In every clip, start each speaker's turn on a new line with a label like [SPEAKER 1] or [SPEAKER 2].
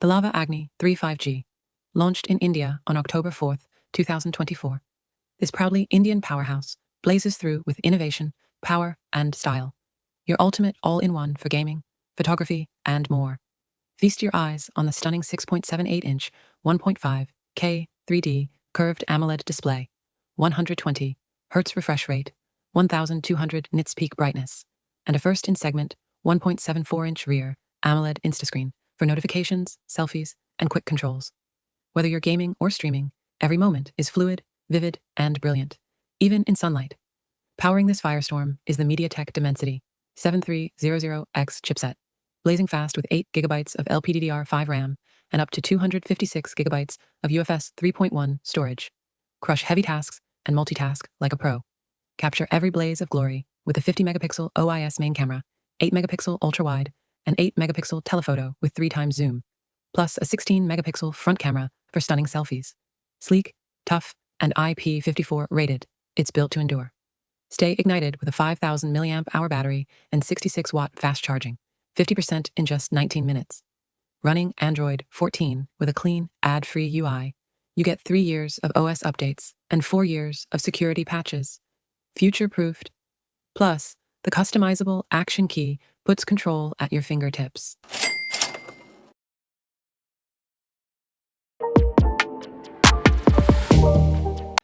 [SPEAKER 1] The Lava Agni 3 5G, launched in India on October 4th, 2024. This proudly Indian powerhouse blazes through with innovation, power, and style. Your ultimate all-in-one for gaming, photography, and more. Feast your eyes on the stunning 6.78-inch, 1.5K 3D curved AMOLED display, 120 Hz refresh rate, 1200 nits peak brightness, and a first-in-segment 1.74-inch rear AMOLED Instascreen for notifications, selfies, and quick controls. Whether you're gaming or streaming, every moment is fluid, vivid, and brilliant, even in sunlight. Powering this firestorm is the MediaTek Dimensity 7300X chipset, blazing fast with 8 GB of LPDDR5 RAM and up to 256 GB of UFS 3.1 storage. Crush heavy tasks and multitask like a pro. Capture every blaze of glory with a 50-megapixel OIS main camera, 8-megapixel ultra-wide, and 8-megapixel telephoto with 3x zoom, plus a 16-megapixel front camera for stunning selfies. Sleek, tough, and IP54 rated, it's built to endure. Stay ignited with a 5,000 mAh battery and 66-watt fast charging, 50% in just 19 minutes. Running Android 14 with a clean, ad-free UI, you get 3 years of OS updates and 4 years of security patches. Future-proofed. Plus, the customizable Action Key puts control at your fingertips.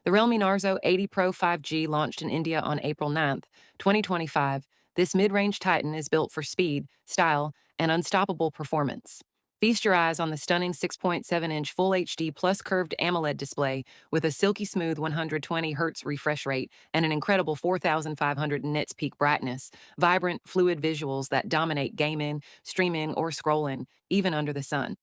[SPEAKER 1] The Realme Narzo 80 Pro 5G launched in India on April 9th, 2025. This mid-range titan is built for speed, style, and unstoppable performance. Feast your eyes on the stunning 6.7-inch Full HD plus curved AMOLED display with a silky smooth 120 Hz refresh rate and an incredible 4,500 nits peak brightness, vibrant, fluid visuals that dominate gaming, streaming, or scrolling, even under the sun.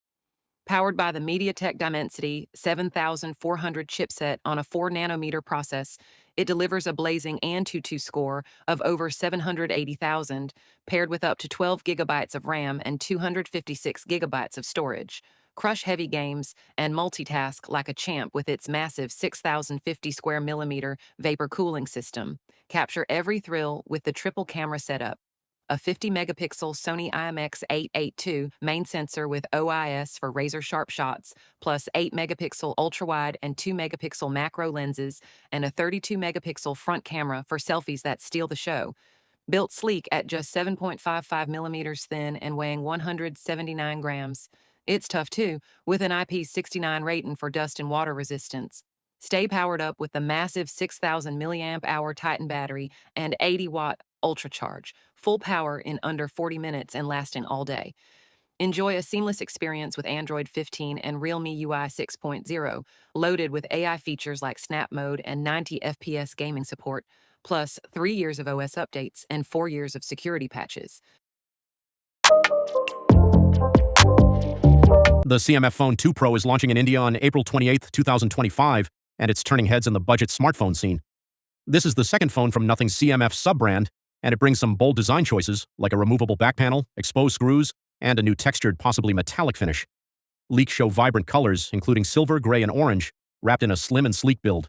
[SPEAKER 1] Powered by the MediaTek Dimensity 7400 chipset on a 4-nanometer process, it delivers a blazing Antutu score of over 780,000, paired with up to 12 gigabytes of RAM and 256 gigabytes of storage. Crush heavy games and multitask like a champ with its massive 6,050 square millimeter vapor cooling system. Capture every thrill with the triple camera setup. A 50-megapixel Sony IMX882 main sensor with OIS for razor-sharp shots, plus 8-megapixel ultra-wide and 2-megapixel macro lenses, and a 32-megapixel front camera for selfies that steal the show. Built sleek at just 7.55 millimeters thin and weighing 179 grams. It's tough too, with an IP69 rating for dust and water resistance. Stay powered up with the massive 6,000 mAh Titan battery and 80-watt UltraCharge, full power in under 40 minutes and lasting all day. Enjoy a seamless experience with Android 15 and Realme UI 6.0, loaded with AI features like Snap Mode and 90 FPS gaming support, plus 3 years of OS updates and 4 years of security patches.
[SPEAKER 2] The CMF Phone 2 Pro is launching in India on April 28, 2025, and it's turning heads in the budget smartphone scene. This is the second phone from Nothing's CMF sub-brand, and it brings some bold design choices, like a removable back panel, exposed screws, and a new textured, possibly metallic finish. Leaks show vibrant colors, including silver, gray, and orange, wrapped in a slim and sleek build.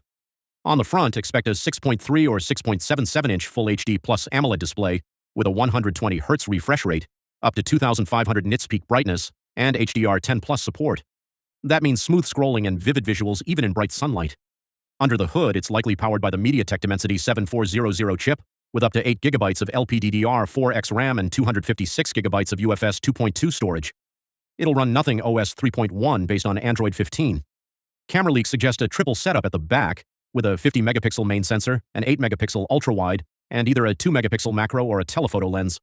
[SPEAKER 2] On the front, expect a 6.3 or 6.77-inch Full HD Plus AMOLED display with a 120 Hz refresh rate, up to 2,500 nits peak brightness, and HDR10 Plus support. That means smooth scrolling and vivid visuals even in bright sunlight. Under the hood, it's likely powered by the MediaTek Dimensity 7400 chip, with up to 8 GB of LPDDR4X RAM and 256 GB of UFS 2.2 storage. It'll run Nothing OS 3.1 based on Android 15. Camera leaks suggest a triple setup at the back, with a 50-megapixel main sensor, an 8-megapixel ultra-wide, and either a 2-megapixel macro or a telephoto lens.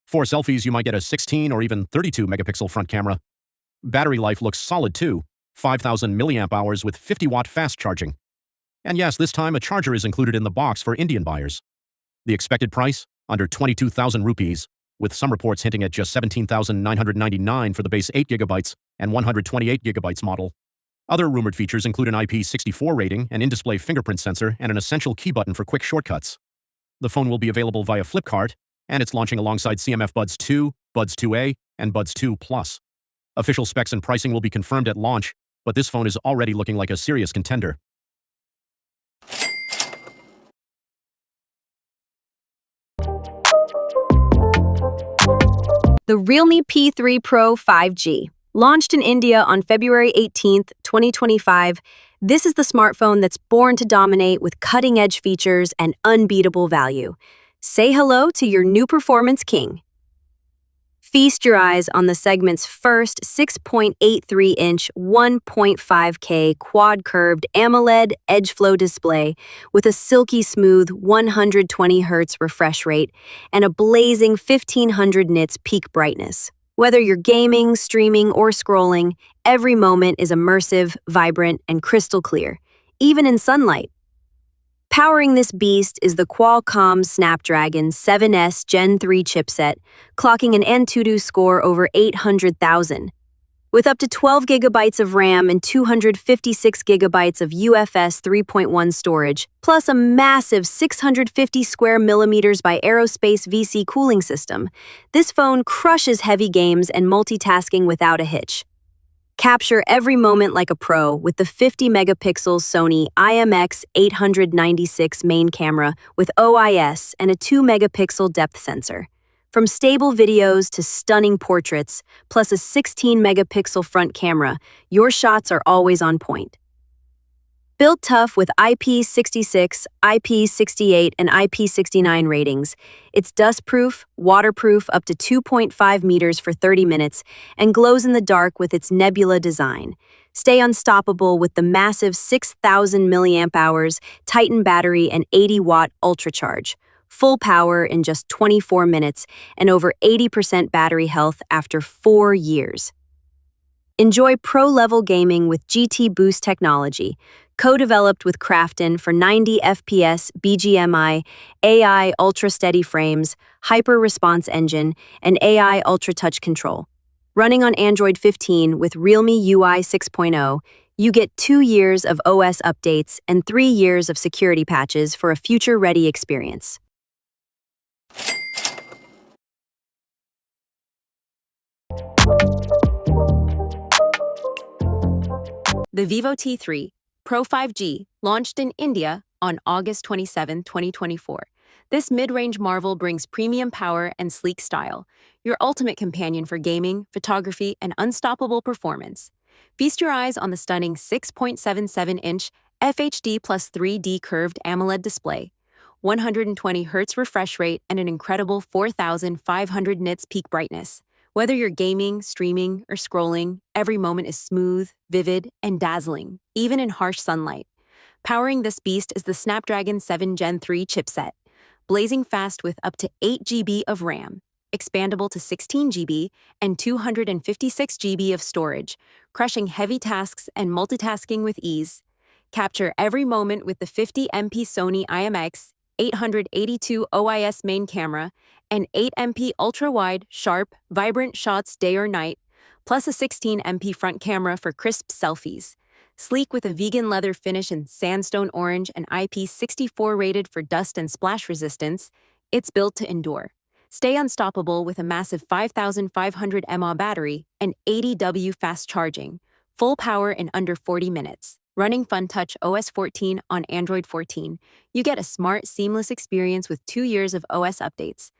[SPEAKER 2] For selfies, you might get a 16 or even 32-megapixel front camera. Battery life looks solid too, 5,000 mAh with 50-watt fast charging. And yes, this time a charger is included in the box for Indian buyers. The expected price? Under 22,000 rupees, with some reports hinting at just 17,999 for the base 8 GB and 128 GB model. Other rumored features include an IP64 rating, an in-display fingerprint sensor, and an essential key button for quick shortcuts. The phone will be available via Flipkart, and it's launching alongside CMF Buds 2, Buds 2A, and Buds 2 Plus. Official specs and pricing will be confirmed at launch, but this phone is already looking like a serious contender.
[SPEAKER 3] The Realme P3 Pro 5G. Launched in India on February 18th, 2025, this is the smartphone that's born to dominate with cutting-edge features and unbeatable value. Say hello to your new performance king. Feast your eyes on the segment's first 6.83-inch 1.5K quad-curved AMOLED edge flow display with a silky smooth 120 Hz refresh rate and a blazing 1500 nits peak brightness. Whether you're gaming, streaming, or scrolling, every moment is immersive, vibrant, and crystal clear, even in sunlight. Powering this beast is the Qualcomm Snapdragon 7S Gen 3 chipset, clocking an Antutu score over 800,000. With up to 12 gigabytes of RAM and 256 gigabytes of UFS 3.1 storage, plus a massive 650 square millimeters by Aerospace VC cooling system, this phone crushes heavy games and multitasking without a hitch. Capture every moment like a pro with the 50-megapixel Sony IMX896 main camera with OIS and a 2-megapixel depth sensor. From stable videos to stunning portraits, plus a 16-megapixel front camera, your shots are always on point. Built tough with IP66, IP68, and IP69 ratings, it's dustproof, waterproof up to 2.5 meters for 30 minutes, and glows in the dark with its nebula design. Stay unstoppable with the massive 6,000 mAh Titan battery and 80-watt ultracharge. Full power in just 24 minutes and over 80% battery health after 4 years. Enjoy pro-level gaming with GT Boost technology, co-developed with Krafton for 90 FPS BGMI, AI ultra-steady frames, hyper-response engine, and AI ultra-touch control. Running on Android 15 with Realme UI 6.0, you get 2 years of OS updates and 3 years of security patches for a future-ready experience.
[SPEAKER 4] The Vivo T3 Pro 5G launched in India on August 27, 2024. This mid-range marvel brings premium power and sleek style, your ultimate companion for gaming, photography, and unstoppable performance. Feast your eyes on the stunning 6.77-inch FHD plus 3D curved AMOLED display, 120 Hz refresh rate, and an incredible 4,500 nits peak brightness. Whether you're gaming, streaming, or scrolling, every moment is smooth, vivid, and dazzling, even in harsh sunlight. Powering this beast is the Snapdragon 7 Gen 3 chipset, blazing fast with up to 8 GB of RAM, expandable to 16 GB, and 256 GB of storage, crushing heavy tasks and multitasking with ease. Capture every moment with the 50MP Sony IMX882 OIS main camera and 8MP ultra-wide, sharp, vibrant shots day or night, plus a 16MP front camera for crisp selfies. Sleek with a vegan leather finish in sandstone orange and IP64 rated for dust and splash resistance, it's built to endure. Stay unstoppable with a massive 5,500 mAh battery and 80W fast charging, full power in under 40 minutes. Running FunTouch OS 14 on Android 14, you get a smart, seamless experience with 2 years of OS updates.